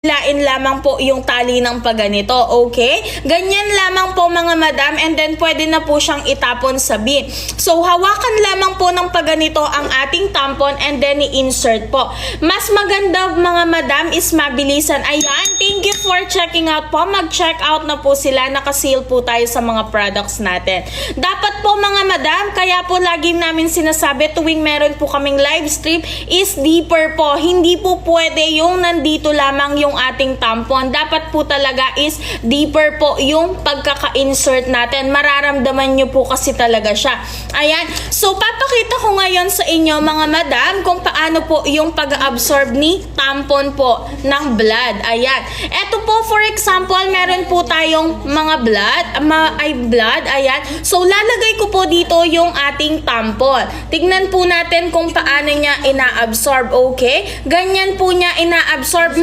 lain lamang po yung tali ng paganito, okay? Ganyan lamang po mga madam, and then pwede na po siyang itapon sa bin. So, hawakan lamang po ng paganito ang ating tampon and then i-insert po. Mas maganda mga madam is mabilisan. Ayan, thank you for checking out po. Mag-check out na po sila. Nakaseal po tayo sa mga products natin. Dapat po mga madam, kaya po lagi namin sinasabi tuwing meron po kaming live stream is deeper po. Hindi po pwede yung nandito lamang yung ating tampon. Dapat po talaga is deeper po yung pagkaka-insert natin. Mararamdaman nyo po kasi talaga siya. Ayan. So, papakita ko ngayon sa inyo mga madam kung paano po yung pag-absorb ni tampon po ng blood. Ayan. Eto po, for example, meron po tayong mga blood. Ayan. So, lalagay ko po dito yung ating tampon. Tignan po natin kung paano niya ina-absorb. Okay? Ganyan po niya ina-absorb.